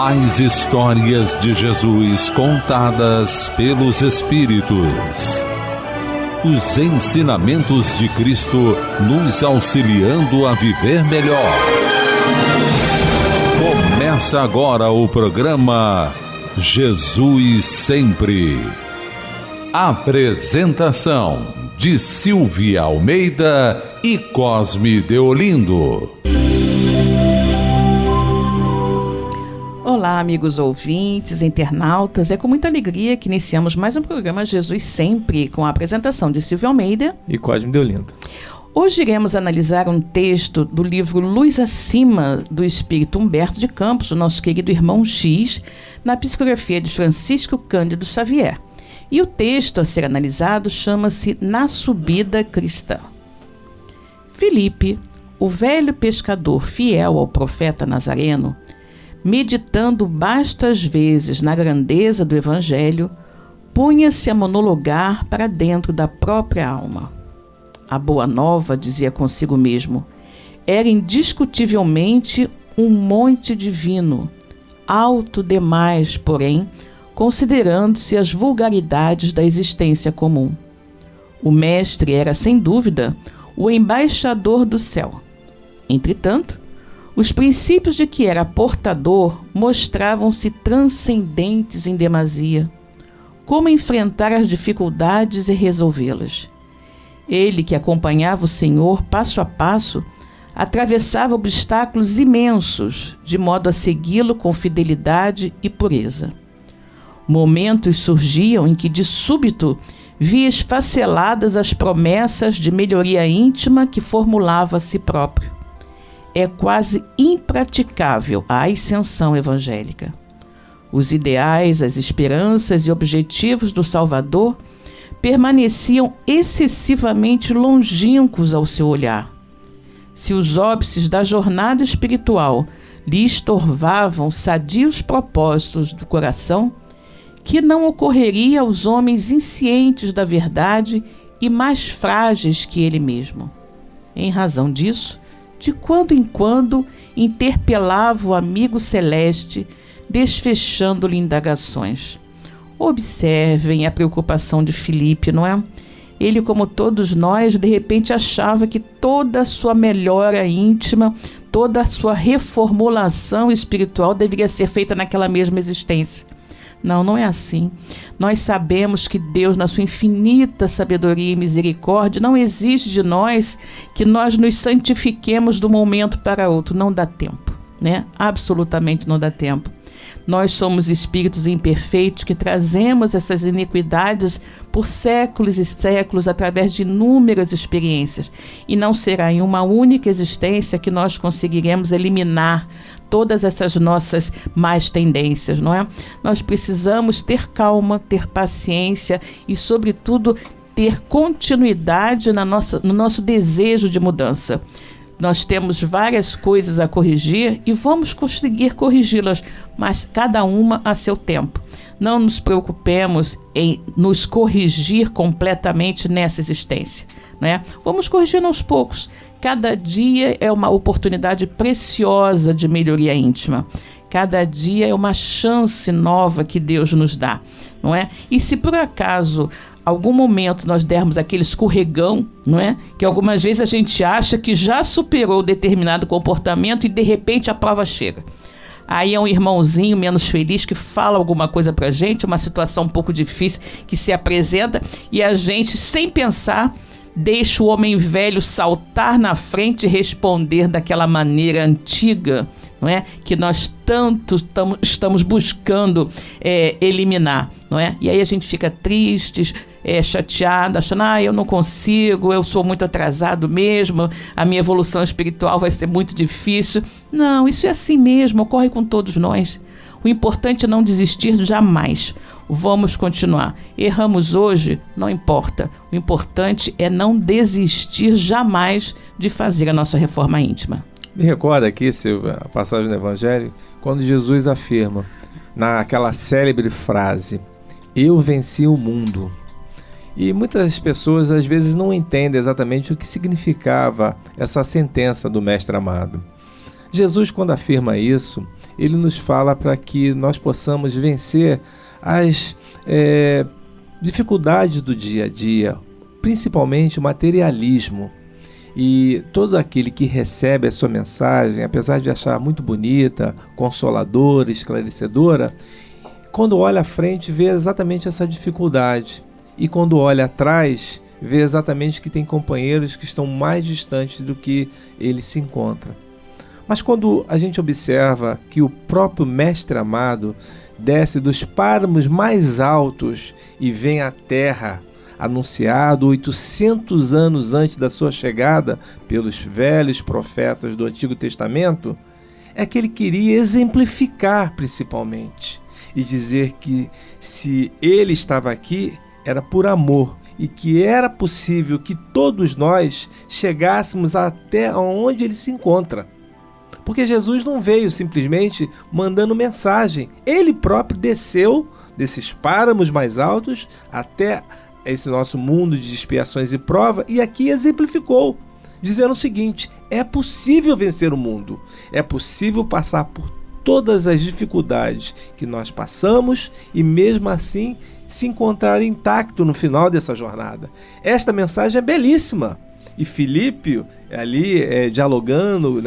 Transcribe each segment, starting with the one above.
As histórias de Jesus contadas pelos Espíritos. Os ensinamentos de Cristo nos auxiliando a viver melhor. Começa agora o programa Jesus Sempre. Apresentação de Silvia Almeida e Cosme Deolindo. Olá, amigos ouvintes, internautas. É com muita alegria que iniciamos mais um programa Jesus Sempre, com a apresentação de Silvia Almeida e Cosme Deolindo. Hoje iremos analisar um texto do livro Luz Acima, do Espírito Humberto de Campos, o nosso querido irmão X, na psicografia de Francisco Cândido Xavier. E o texto a ser analisado chama-se Na Subida Cristã. Filipe, o velho pescador fiel ao profeta Nazareno, meditando bastas vezes na grandeza do Evangelho, punha-se a monologar para dentro da própria alma. A Boa Nova, dizia consigo mesmo, era indiscutivelmente um monte divino, alto demais, porém, considerando-se as vulgaridades da existência comum. O mestre era, sem dúvida, o embaixador do céu. Entretanto, os princípios de que era portador mostravam-se transcendentes em demasia. Como enfrentar as dificuldades e resolvê-las? Ele, que acompanhava o Senhor passo a passo, atravessava obstáculos imensos, de modo a segui-lo com fidelidade e pureza. Momentos surgiam em que, de súbito, via esfaceladas as promessas de melhoria íntima que formulava a si próprio. É quase impraticável a ascensão evangélica. Os ideais, as esperanças e objetivos do Salvador permaneciam excessivamente longínquos ao seu olhar. Se os óbices da jornada espiritual lhe estorvavam sadios propósitos do coração, que não ocorreria aos homens inscientes da verdade e mais frágeis que ele mesmo. Em razão disso, de quando em quando interpelava o amigo celeste, desfechando-lhe indagações. Observem a preocupação de Filipe, não é? Ele, como todos nós, de repente achava que toda a sua melhora íntima, toda a sua reformulação espiritual deveria ser feita naquela mesma existência. Não, não é assim. Nós sabemos que Deus, na sua infinita sabedoria e misericórdia, não exige de nós que nós nos santifiquemos de um momento para outro. Não dá tempo, né? Absolutamente não dá tempo. Nós somos espíritos imperfeitos que trazemos essas iniquidades por séculos e séculos através de inúmeras experiências. E não será em uma única existência que nós conseguiremos eliminar todas essas nossas más tendências, não é? Nós precisamos ter calma, ter paciência e, sobretudo, ter continuidade no nosso desejo de mudança. Nós temos várias coisas a corrigir e vamos conseguir corrigi-las, mas cada uma a seu tempo. Não nos preocupemos em nos corrigir completamente nessa existência, né? Vamos corrigir aos poucos. Cada dia é uma oportunidade preciosa de melhoria íntima. Cada dia é uma chance nova que Deus nos dá, não é? E se por acaso algum momento nós dermos aquele escorregão, não é? Que algumas vezes a gente acha que já superou determinado comportamento e de repente a prova chega. Aí é um irmãozinho menos feliz que fala alguma coisa pra gente, uma situação um pouco difícil que se apresenta e a gente, sem pensar, deixa o homem velho saltar na frente e responder daquela maneira antiga, não é? Que nós tanto estamos buscando eliminar, não é? E aí a gente fica triste, chateado, achando, eu não consigo, eu sou muito atrasado mesmo, a minha evolução espiritual vai ser muito difícil. Não, isso é assim mesmo, ocorre com todos nós. O importante é não desistir jamais. Vamos continuar. Erramos hoje, não importa. O importante é não desistir jamais de fazer a nossa reforma íntima. Me recorda aqui, Silvia, a passagem do Evangelho, quando Jesus afirma, naquela célebre frase, eu venci o mundo. E muitas pessoas às vezes não entendem exatamente o que significava essa sentença do Mestre amado. Jesus, quando afirma isso, ele nos fala para que nós possamos vencer as dificuldades do dia a dia, principalmente o materialismo. E todo aquele que recebe a sua mensagem, apesar de achar muito bonita, consoladora, esclarecedora, quando olha à frente vê exatamente essa dificuldade. E quando olha atrás, vê exatamente que tem companheiros que estão mais distantes do que ele se encontra. Mas quando a gente observa que o próprio Mestre amado desce dos páramos mais altos e vem à terra, anunciado 800 anos antes da sua chegada pelos velhos profetas do Antigo Testamento, é que ele queria exemplificar principalmente e dizer que se ele estava aqui era por amor e que era possível que todos nós chegássemos até onde ele se encontra. Porque Jesus não veio simplesmente mandando mensagem, ele próprio desceu desses páramos mais altos até esse nosso mundo de expiações e prova, e aqui exemplificou, dizendo o seguinte: é possível vencer o mundo, é possível passar por todas as dificuldades que nós passamos e mesmo assim se encontrar intacto no final dessa jornada. Esta mensagem é belíssima, e Filipe, ali dialogando,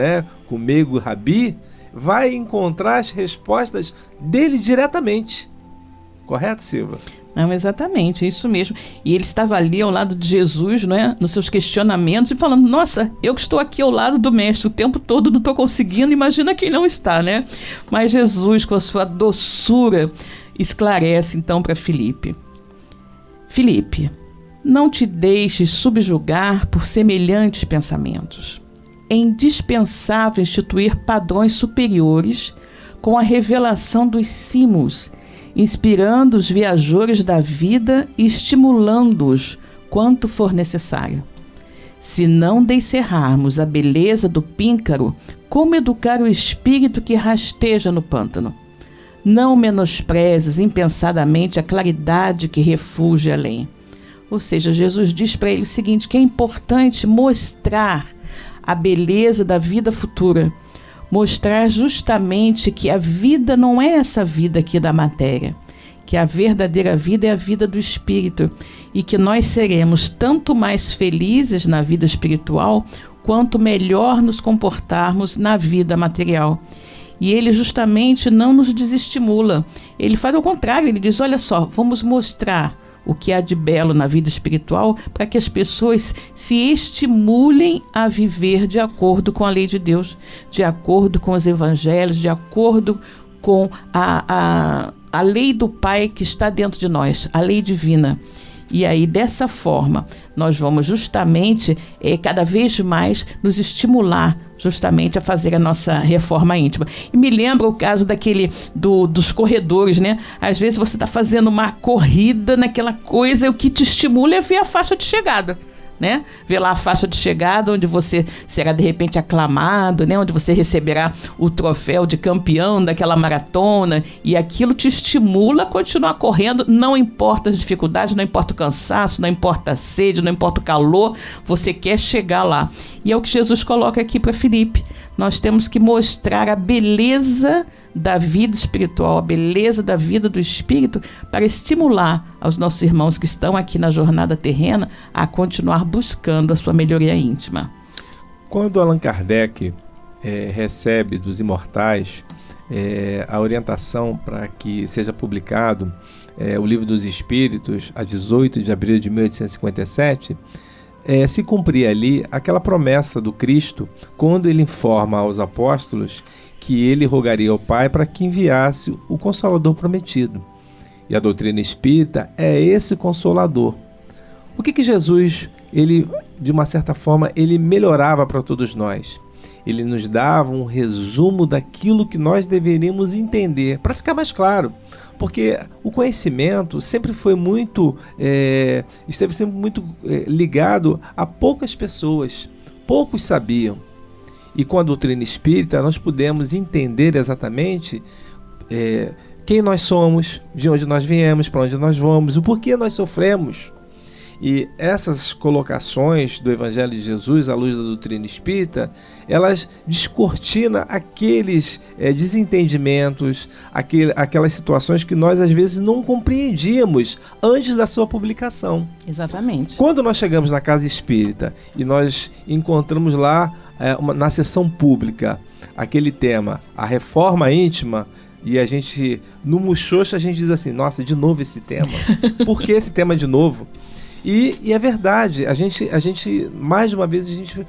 com o meigo Rabi, vai encontrar as respostas dele diretamente. Correto, Silva? Não, exatamente, é isso mesmo. E ele estava ali ao lado de Jesus, nos seus questionamentos, e falando: nossa, eu que estou aqui ao lado do mestre o tempo todo, não estou conseguindo, imagina quem não está, né? Mas Jesus, com a sua doçura, esclarece então para Filipe: Filipe, não te deixes subjugar por semelhantes pensamentos. É indispensável instituir padrões superiores com a revelação dos cimos, inspirando os viajores da vida e estimulando-os quanto for necessário. Se não descerrarmos a beleza do píncaro, como educar o espírito que rasteja no pântano? Não menosprezes impensadamente a claridade que refulge além. Ou seja, Jesus diz para ele o seguinte, que é importante mostrar a beleza da vida futura, mostrar justamente que a vida não é essa vida aqui da matéria, que a verdadeira vida é a vida do espírito e que nós seremos tanto mais felizes na vida espiritual quanto melhor nos comportarmos na vida material. E ele justamente não nos desestimula, ele faz ao contrário, ele diz: olha só, vamos mostrar o que há de belo na vida espiritual para que as pessoas se estimulem a viver de acordo com a lei de Deus, de acordo com os evangelhos, de acordo com a lei do Pai que está dentro de nós, a lei divina. E aí, dessa forma, nós vamos justamente, cada vez mais, nos estimular justamente a fazer a nossa reforma íntima. E me lembra o caso dos corredores, Às vezes você está fazendo uma corrida naquela coisa e o que te estimula é ver a faixa de chegada. Ver lá a faixa de chegada, onde você será de repente aclamado, onde você receberá o troféu de campeão daquela maratona, e aquilo te estimula a continuar correndo, não importa as dificuldades, não importa o cansaço, não importa a sede, não importa o calor, você quer chegar lá. E é o que Jesus coloca aqui para Filipe. Nós temos que mostrar a beleza da vida espiritual, a beleza da vida do espírito, para estimular aos nossos irmãos que estão aqui na jornada terrena a continuar buscando a sua melhoria íntima. Quando Allan Kardec recebe dos imortais a orientação para que seja publicado o Livro dos Espíritos, a 18 de abril de 1857, se cumpria ali aquela promessa do Cristo, quando ele informa aos apóstolos que ele rogaria ao Pai para que enviasse o Consolador prometido. E a doutrina espírita é esse Consolador. O que Jesus, ele, de uma certa forma, ele melhorava para todos nós? Ele nos dava um resumo daquilo que nós deveríamos entender, para ficar mais claro. Porque o conhecimento sempre foi esteve sempre muito ligado a poucas pessoas, poucos sabiam. E com a doutrina espírita nós pudemos entender exatamente quem nós somos, de onde nós viemos, para onde nós vamos, o porquê nós sofremos. E essas colocações do Evangelho de Jesus à luz da doutrina espírita, elas descortinam aqueles desentendimentos, aquelas situações que nós às vezes não compreendíamos antes da sua publicação. Exatamente. Quando nós chegamos na casa espírita e nós encontramos lá na sessão pública aquele tema, a reforma íntima, e a gente, no Muxoxa, a gente diz assim, nossa, de novo esse tema? Por que esse tema de novo? E é verdade, a gente mais de uma vez, a gente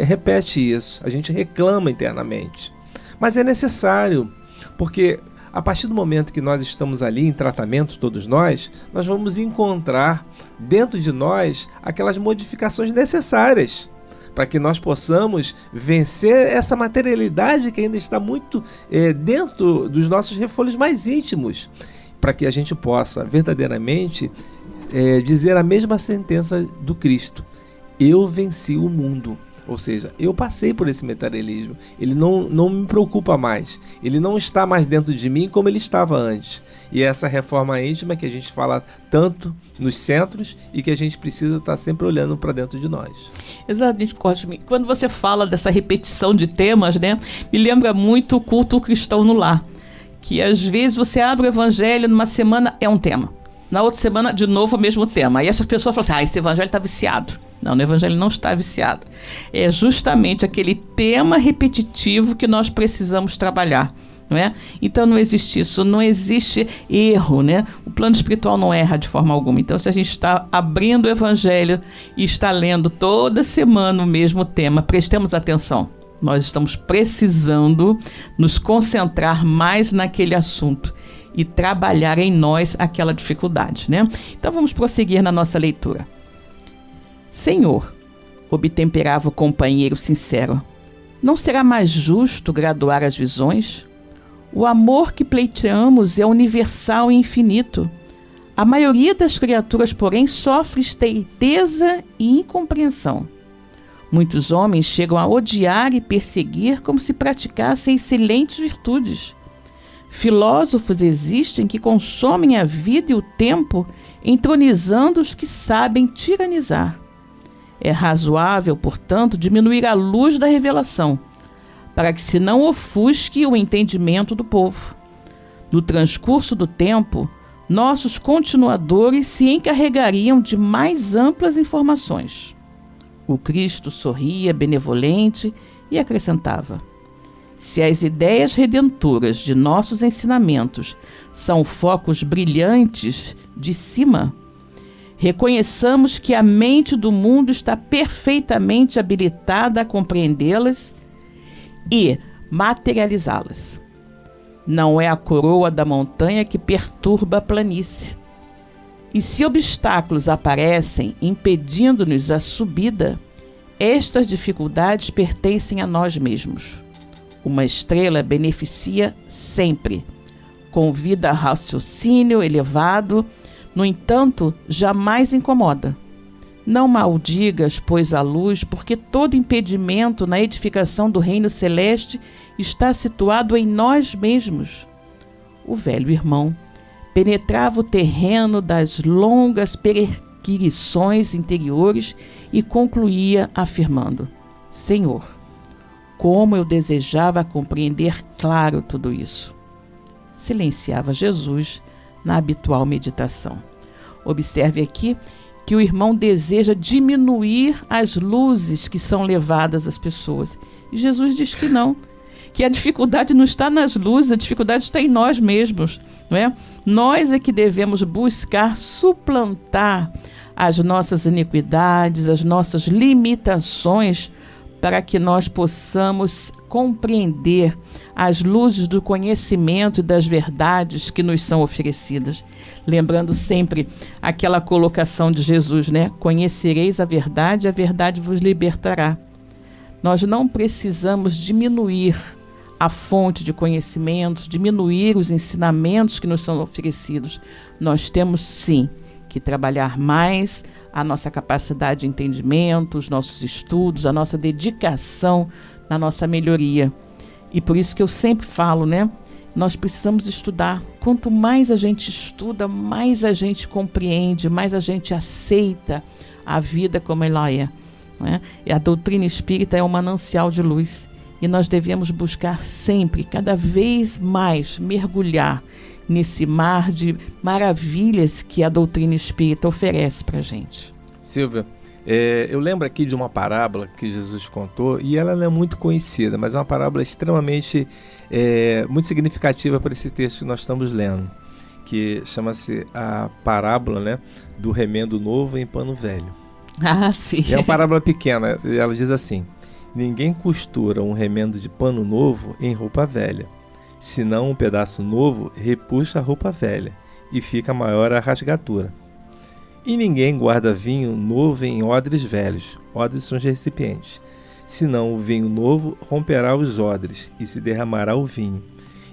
repete isso, a gente reclama internamente. Mas é necessário, porque a partir do momento que nós estamos ali em tratamento, todos nós vamos encontrar dentro de nós aquelas modificações necessárias para que nós possamos vencer essa materialidade que ainda está muito dentro dos nossos refolhos mais íntimos, para que a gente possa verdadeiramente dizer a mesma sentença do Cristo: eu venci o mundo. Ou seja, eu passei por esse materialismo, ele não me preocupa mais, ele não está mais dentro de mim como ele estava antes. E essa reforma íntima que a gente fala tanto nos centros e que a gente precisa estar sempre olhando para dentro de nós. Exatamente, Cosme. Quando você fala dessa repetição de temas, né, me lembra muito o culto cristão no lar, que às vezes você abre o evangelho, numa semana é um tema, na outra semana de novo o mesmo tema, aí essas pessoas falam assim, esse evangelho está viciado. Não, o evangelho não está viciado. É justamente aquele tema repetitivo que nós precisamos trabalhar, não é? Então não existe isso, não existe erro, né? O plano espiritual não erra de forma alguma. Então, se a gente está abrindo o evangelho e está lendo toda semana o mesmo tema, prestemos atenção. Nós estamos precisando nos concentrar mais naquele assunto e trabalhar em nós aquela dificuldade, né? Então vamos prosseguir na nossa leitura. Senhor, obtemperava o companheiro sincero, não será mais justo graduar as visões? O amor que pleiteamos é universal e infinito. A maioria das criaturas, porém, sofre estreiteza e incompreensão. Muitos homens chegam a odiar e perseguir como se praticassem excelentes virtudes. Filósofos existem que consomem a vida e o tempo entronizando os que sabem tiranizar. É razoável, portanto, diminuir a luz da revelação, para que se não ofusque o entendimento do povo. No transcurso do tempo, nossos continuadores se encarregariam de mais amplas informações. O Cristo sorria benevolente e acrescentava: se as ideias redentoras de nossos ensinamentos são focos brilhantes de cima, reconheçamos que a mente do mundo está perfeitamente habilitada a compreendê-las e materializá-las. Não é a coroa da montanha que perturba a planície. E se obstáculos aparecem impedindo-nos a subida, estas dificuldades pertencem a nós mesmos. Uma estrela beneficia sempre, convida a raciocínio elevado, no entanto, jamais incomoda. Não maldigas, pois, a luz, porque todo impedimento na edificação do reino celeste está situado em nós mesmos. O velho irmão penetrava o terreno das longas peregrinações interiores e concluía afirmando: Senhor, como eu desejava compreender claro tudo isso. Silenciava Jesus na habitual meditação. Observe aqui que o irmão deseja diminuir as luzes que são levadas às pessoas. E Jesus diz que não, que a dificuldade não está nas luzes, a dificuldade está em nós mesmos, não é? Nós é que devemos buscar suplantar as nossas iniquidades, as nossas limitações, para que nós possamos compreender as luzes do conhecimento e das verdades que nos são oferecidas. Lembrando sempre aquela colocação de Jesus, né? Conhecereis a verdade vos libertará. Nós não precisamos diminuir a fonte de conhecimentos, diminuir os ensinamentos que nos são oferecidos. Nós temos sim que trabalhar mais a nossa capacidade de entendimento, os nossos estudos, a nossa dedicação na nossa melhoria. E por isso que eu sempre falo, né? nós precisamos estudar. Quanto mais a gente estuda, mais a gente compreende, mais a gente aceita a vida como ela é, né? E a doutrina espírita é um manancial de luz. E nós devemos buscar sempre, cada vez mais, mergulhar nesse mar de maravilhas que a doutrina espírita oferece para a gente. Silvia, eu lembro aqui de uma parábola que Jesus contou, e ela não é muito conhecida, mas é uma parábola extremamente muito significativa para esse texto que nós estamos lendo, que chama-se a parábola, né, do remendo novo em pano velho. Ah, sim. É uma parábola pequena, ela diz assim: ninguém costura um remendo de pano novo em roupa velha, senão um pedaço novo repuxa a roupa velha e fica maior a rasgadura. E ninguém guarda vinho novo em odres velhos. Odres são os recipientes. Senão o vinho novo romperá os odres e se derramará o vinho,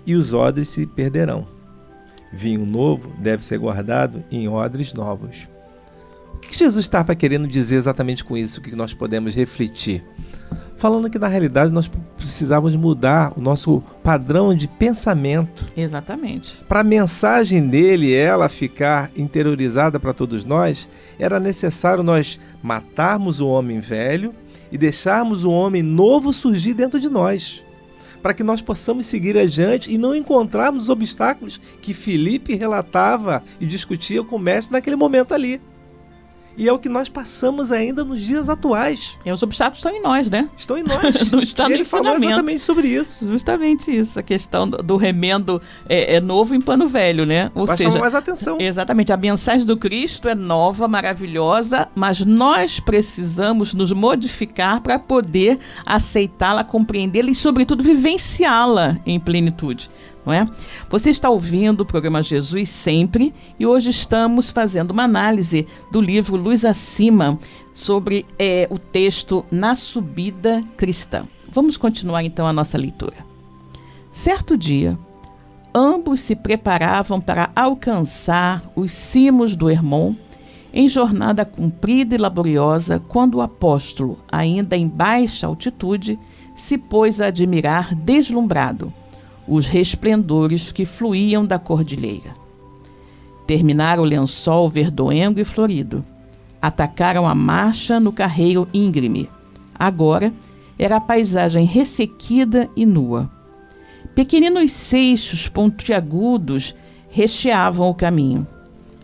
e os odres se perderão. Vinho novo deve ser guardado em odres novos. O que Jesus estava querendo dizer exatamente com isso? O que nós podemos refletir? Falando que na realidade nós precisávamos mudar o nosso padrão de pensamento. Exatamente. Para a mensagem dele, ela ficar interiorizada para todos nós, era necessário nós matarmos o homem velho e deixarmos o homem novo surgir dentro de nós, para que nós possamos seguir adiante e não encontrarmos os obstáculos que Filipe relatava e discutia com o mestre naquele momento ali. E é o que nós passamos ainda nos dias atuais. Os obstáculos estão em nós, né? Estão em nós. Não está e no ele falou exatamente sobre isso. Justamente isso, a questão do remendo é novo em pano velho, né? Ou vai seja, chamar mais atenção. Exatamente, a mensagem do Cristo é nova, maravilhosa, mas nós precisamos nos modificar para poder aceitá-la, compreendê-la e, sobretudo, vivenciá-la em plenitude. Não é? Você está ouvindo o programa Jesus Sempre e hoje estamos fazendo uma análise do livro Luz Acima sobre o texto Na Subida Cristã. Vamos continuar então a nossa leitura. Certo dia, ambos se preparavam para alcançar os cimos do Hermon em jornada comprida e laboriosa, quando o apóstolo, ainda em baixa altitude, se pôs a admirar deslumbrado os resplendores que fluíam da cordilheira. Terminaram o lençol verdoengo e florido. Atacaram a marcha no carreiro íngreme. Agora era a paisagem ressequida e nua. Pequeninos seixos pontiagudos recheavam o caminho.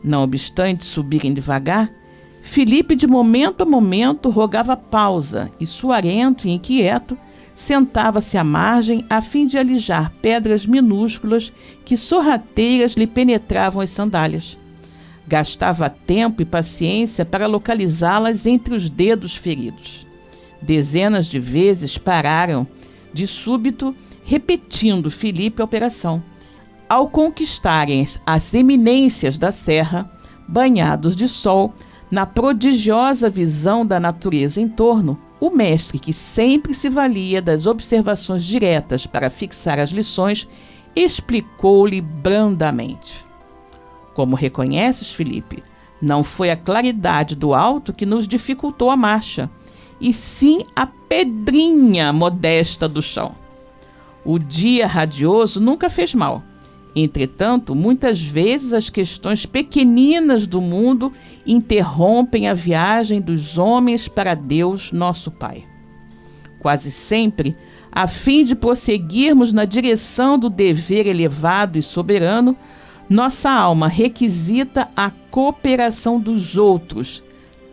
Não obstante subirem devagar, Filipe de momento a momento rogava pausa e, suarento e inquieto, sentava-se à margem a fim de alijar pedras minúsculas que sorrateiras lhe penetravam as sandálias. Gastava tempo e paciência para localizá-las entre os dedos feridos. Dezenas de vezes pararam, de súbito, repetindo Filipe a operação. Ao conquistarem as eminências da serra, banhados de sol, na prodigiosa visão da natureza em torno, o mestre, que sempre se valia das observações diretas para fixar as lições, explicou-lhe brandamente. Como reconheces, Filipe, não foi a claridade do alto que nos dificultou a marcha, e sim a pedrinha modesta do chão. O dia radioso nunca fez mal. Entretanto, muitas vezes as questões pequeninas do mundo interrompem a viagem dos homens para Deus, nosso Pai. Quase sempre, a fim de prosseguirmos na direção do dever elevado e soberano, nossa alma requisita a cooperação dos outros,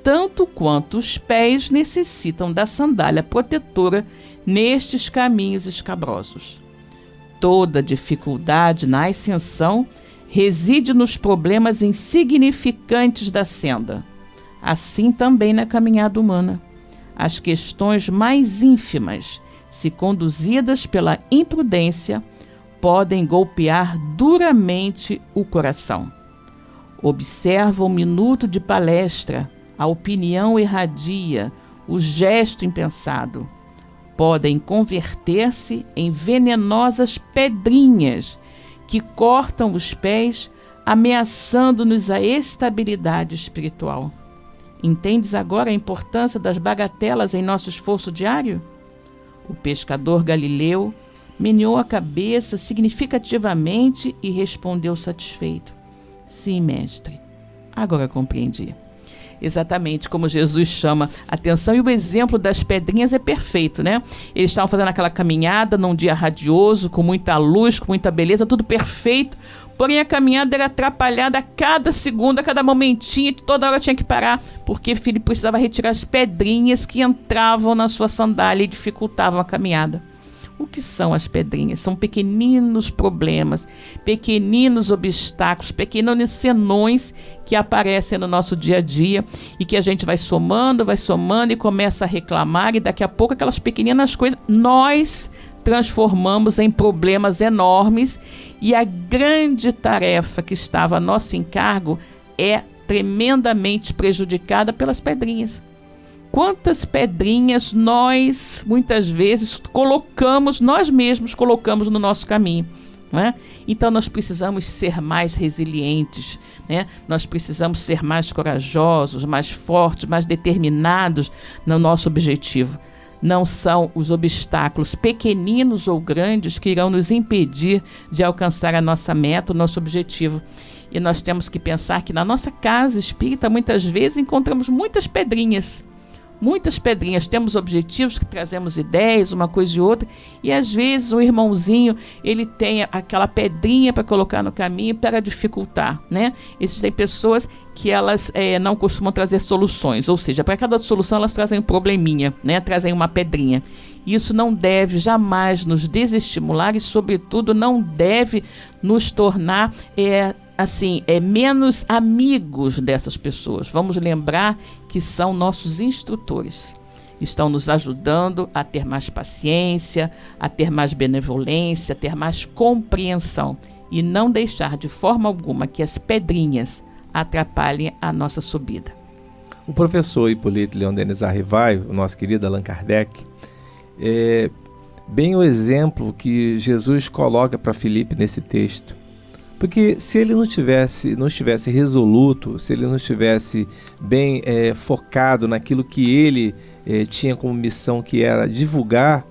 tanto quanto os pés necessitam da sandália protetora nestes caminhos escabrosos. Toda dificuldade na ascensão reside nos problemas insignificantes da senda. Assim também na caminhada humana. As questões mais ínfimas, se conduzidas pela imprudência, podem golpear duramente o coração. Observa o minuto de palestra, a opinião erradia, o gesto impensado. Podem converter-se em venenosas pedrinhas que cortam os pés, ameaçando-nos a estabilidade espiritual. Entendes agora a importância das bagatelas em nosso esforço diário? O pescador Galileu, meneou a cabeça significativamente e respondeu satisfeito: sim, mestre, agora compreendi. Exatamente como Jesus chama a atenção, e o exemplo das pedrinhas é perfeito, né? Eles estavam fazendo aquela caminhada num dia radioso, com muita luz, com muita beleza, tudo perfeito, porém a caminhada era atrapalhada a cada segundo, a cada momentinho, toda hora tinha que parar, porque Filipe precisava retirar as pedrinhas que entravam na sua sandália e dificultavam a caminhada. O que são as pedrinhas? São pequeninos problemas, pequeninos obstáculos, pequenos senões que aparecem no nosso dia a dia e que a gente vai somando e começa a reclamar, e daqui a pouco aquelas pequeninas coisas nós transformamos em problemas enormes, e a grande tarefa que estava a nosso encargo é tremendamente prejudicada pelas pedrinhas. Quantas pedrinhas nós, muitas vezes, nós mesmos colocamos no nosso caminho, não é? Então nós precisamos ser mais resilientes, né? Nós precisamos ser mais corajosos, mais fortes, mais determinados no nosso objetivo. Não são os obstáculos pequeninos ou grandes que irão nos impedir de alcançar a nossa meta, o nosso objetivo. E nós temos que pensar que na nossa casa espírita, muitas vezes, encontramos muitas pedrinhas, temos objetivos, que trazemos ideias, uma coisa e outra, e às vezes o irmãozinho, ele tem aquela pedrinha para colocar no caminho para dificultar, né? Existem pessoas que elas não costumam trazer soluções, ou seja, para cada solução elas trazem um probleminha, né? Trazem uma pedrinha. Isso não deve jamais nos desestimular e, sobretudo, não deve nos tornar menos amigos dessas pessoas. Vamos lembrar que são nossos instrutores. Estão nos ajudando a ter mais paciência, a ter mais benevolência, a ter mais compreensão, e não deixar de forma alguma que as pedrinhas atrapalhem a nossa subida. O professor Hipólito Leon Denis Arrivai, o nosso querido Allan Kardec, é bem o exemplo que Jesus coloca para Filipe nesse texto. Porque se ele não estivesse resoluto, se ele não estivesse bem focado naquilo que ele tinha como missão, que era divulgar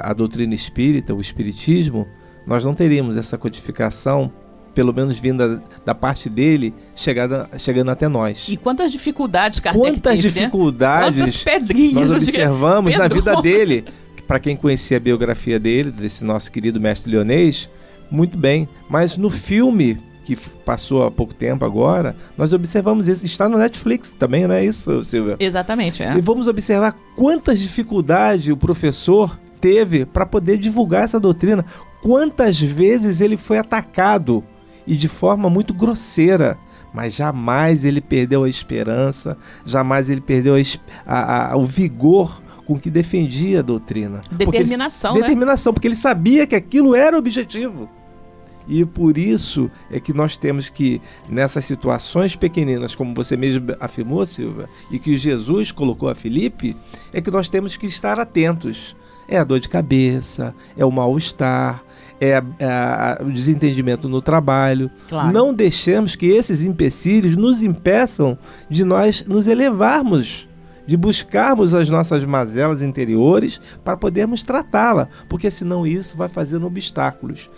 a doutrina espírita, o espiritismo, nós não teríamos essa codificação, pelo menos vinda da parte dele, chegando até nós. E quantas dificuldades Kardec teve, né? Quantas pedrinhas nós observamos na vida dele. Para quem conhecia a biografia dele, desse nosso querido mestre leonês, muito bem, mas no filme que passou há pouco tempo agora, nós observamos isso, está no Netflix também, não é isso, Silvia? Exatamente, E vamos observar quantas dificuldades o professor teve para poder divulgar essa doutrina, quantas vezes ele foi atacado, e de forma muito grosseira, mas jamais ele perdeu a esperança, jamais ele perdeu o vigor com que defendia a doutrina. Determinação, porque ele sabia que aquilo era o objetivo. E por isso é que nós temos que, nessas situações pequeninas, como você mesmo afirmou, Silvia, e que Jesus colocou a Filipe, é que nós temos que estar atentos. É a dor de cabeça, é o mal-estar, é o desentendimento no trabalho. Claro. Não deixemos que esses empecilhos nos impeçam de nós nos elevarmos, de buscarmos as nossas mazelas interiores para podermos tratá-la, porque senão isso vai fazendo obstáculos.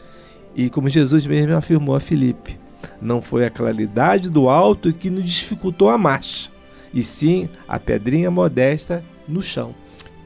E como Jesus mesmo afirmou a Filipe, não foi a claridade do alto que nos dificultou a marcha, e sim a pedrinha modesta no chão.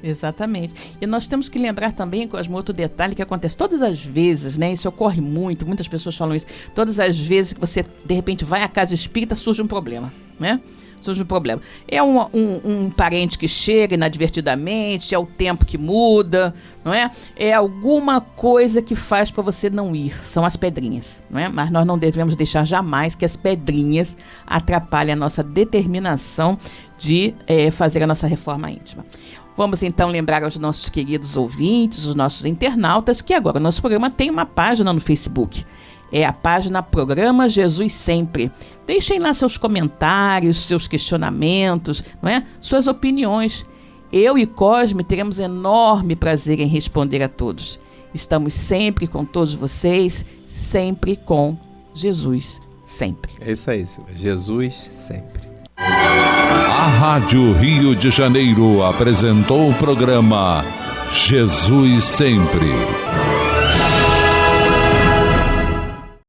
Exatamente. E nós temos que lembrar também, Cosmo, outro detalhe que acontece todas as vezes, né? Isso ocorre muito, muitas pessoas falam isso. Todas as vezes que você, de repente, vai à casa espírita, surge um problema, né? Surge um problema. É um parente que chega inadvertidamente, é o tempo que muda, não é? É alguma coisa que faz para você não ir. São as pedrinhas, não é? Mas nós não devemos deixar jamais que as pedrinhas atrapalhem a nossa determinação de fazer a nossa reforma íntima. Vamos então lembrar aos nossos queridos ouvintes, os nossos internautas, que agora o nosso programa tem uma página no Facebook. É a página Programa Jesus Sempre. Deixem lá seus comentários, seus questionamentos, não é? Suas opiniões. Eu e Cosme teremos enorme prazer em responder a todos. Estamos sempre com todos vocês, sempre com Jesus Sempre. É isso aí, Silvia. Jesus Sempre. A Rádio Rio de Janeiro apresentou o programa Jesus sempre.